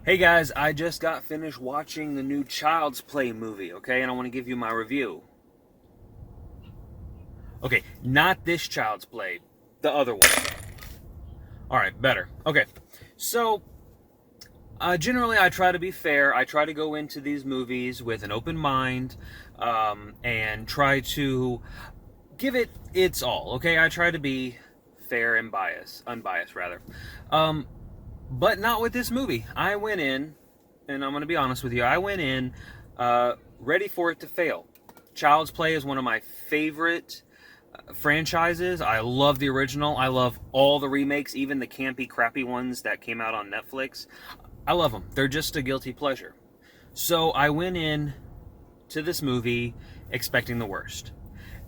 Hey guys, I just got finished watching the new Child's Play movie, okay? And I want to give you my review. Okay, not this Child's Play, the other one. Alright, better. Okay, so generally I try to be fair. I try to go into these movies with an open mind and try to give it its all, okay? I try to be fair and unbiased rather. Um, but not with this movie. I went in, and I'm going to be honest with you, I went in ready for it to fail. Child's Play is one of my favorite franchises. I love the original. I love all the remakes, even the campy, crappy ones that came out on Netflix. I love them. They're just a guilty pleasure. So I went in to this movie expecting the worst.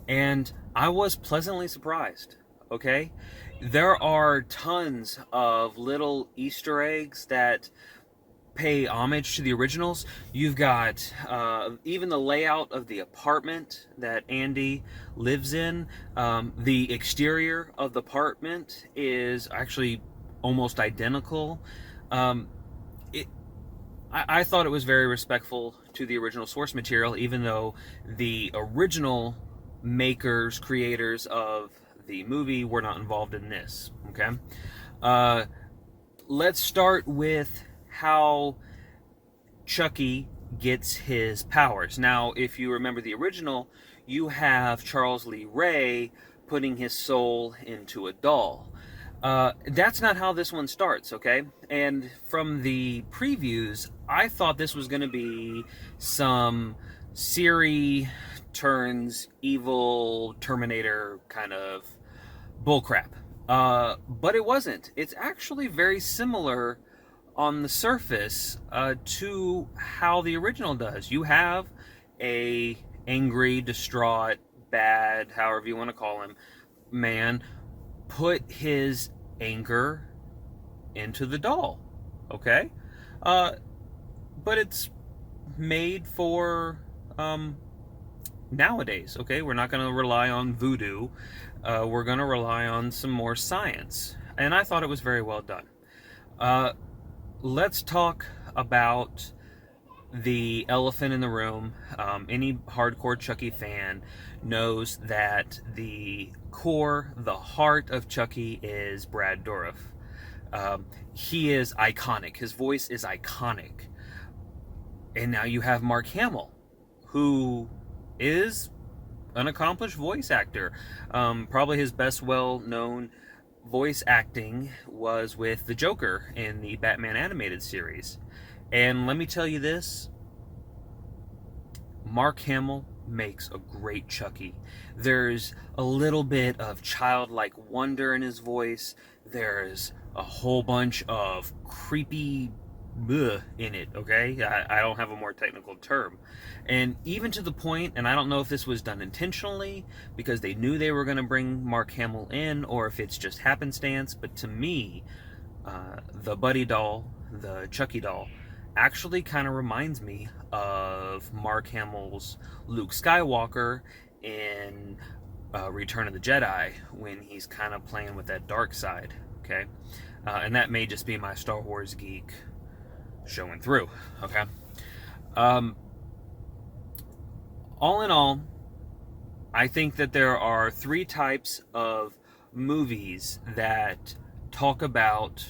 And I was pleasantly surprised, okay? There are tons of little Easter eggs that pay homage to the originals. You've got even the layout of the apartment that Andy lives in. The exterior of the apartment is actually almost identical. Um, it, I thought it was very respectful to the original source material, even though the original creators of the movie were not involved in this. Okay, uh, let's start with how Chucky gets his powers. Now, if you remember the original, you have Charles Lee Ray putting his soul into a doll. That's not how this one starts, okay? And from the previews, I thought this was going to be some Siri turns evil Terminator kind of bullcrap. But it wasn't. It's actually very similar on the surface to how the original does. You have a angry, distraught, bad, however you want to call him, man put his anger into the doll. Okay, uh, but it's made for nowadays. Okay, we're not going to rely on voodoo. We're going to rely on some more science, and I thought it was very well done. Uh, let's talk about the elephant in the room. Any hardcore Chucky fan knows that the heart of Chucky is Brad Dourif. He is iconic. His voice is iconic. And now you have Mark Hamill, who is an accomplished voice actor. Probably his best well-known voice acting was with the Joker in the Batman animated series. And let me tell you this, Mark Hamill makes a great Chucky. There's a little bit of childlike wonder in his voice. There's a whole bunch of creepy bleh in it, okay? I don't have a more technical term. And even to the point, and I don't know if this was done intentionally because they knew they were going to bring Mark Hamill in or if it's just happenstance, but to me, the Buddy doll, the Chucky doll, actually kind of reminds me of Mark Hamill's Luke Skywalker in Return of the Jedi when he's kind of playing with that dark side, okay? And that may just be my Star Wars geek showing through, okay? All in all, I think that there are three types of movies that talk about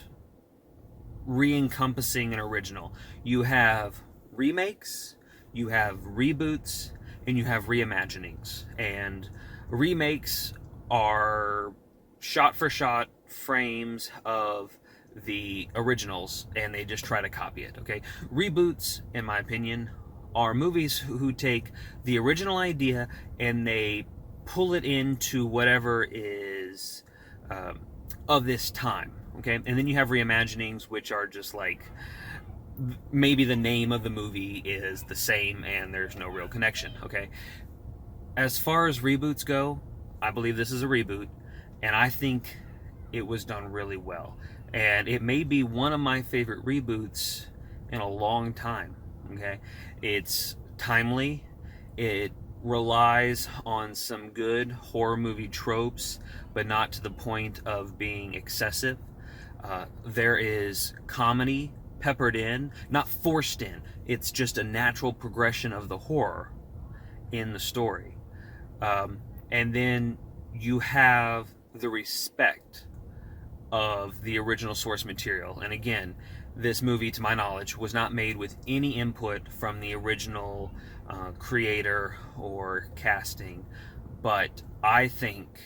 re-encompassing an original. You have remakes, you have reboots, and you have reimaginings. And remakes are shot-for-shot frames of the originals, and they just try to copy it, okay? Reboots, in my opinion, are movies who take the original idea and they pull it into whatever is of this time, okay? And then you have reimaginings, which are just like maybe the name of the movie is the same and there's no real connection, okay? As far as reboots go, I believe this is a reboot, and I think it was done really well. And it may be one of my favorite reboots in a long time, okay? It's timely. It relies on some good horror movie tropes, but not to the point of being excessive. There is comedy peppered in, not forced in. It's just a natural progression of the horror in the story. And then you have the respect of the original source material. And again, this movie, to my knowledge, was not made with any input from the original creator or casting. But I think,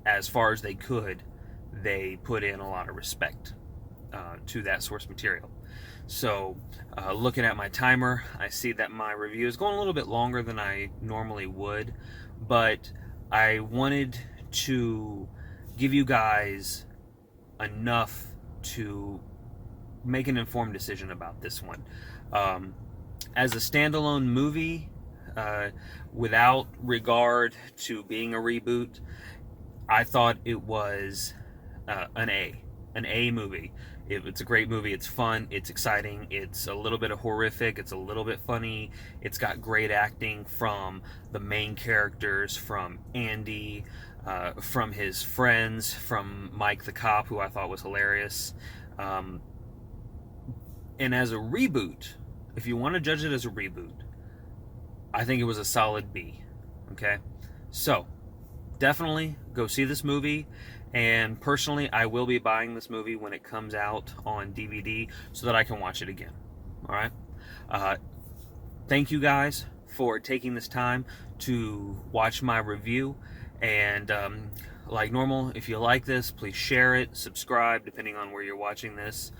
as far as they could, they put in a lot of respect to that source material. So, looking at my timer, I see that my review is going a little bit longer than I normally would, but I wanted to give you guys enough to make an informed decision about this one. As a standalone movie, without regard to being a reboot, I thought it was an A movie. It's a great movie. It's fun. It's exciting. It's a little bit of horrific. It's a little bit funny. It's got great acting from the main characters, from Andy, from his friends, from Mike the cop, who I thought was hilarious. And as a reboot, if you want to judge it as a reboot, I think it was a solid B. Okay? So, definitely go see this movie. And personally, I will be buying this movie when it comes out on DVD so that I can watch it again. Alright? Thank you guys for taking this time to watch my review. And like normal, if you like this, please share it, subscribe, depending on where you're watching this.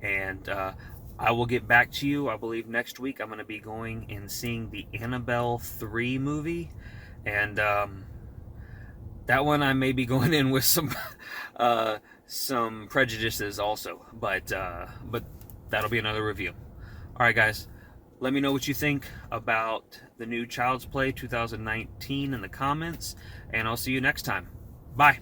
And I will get back to you. I believe next week I'm going to be going and seeing the Annabelle 3 movie. And that one I may be going in with some prejudices also, but that'll be another review. All right, guys, let me know what you think about the new Child's Play 2019 in the comments, and I'll see you next time. Bye.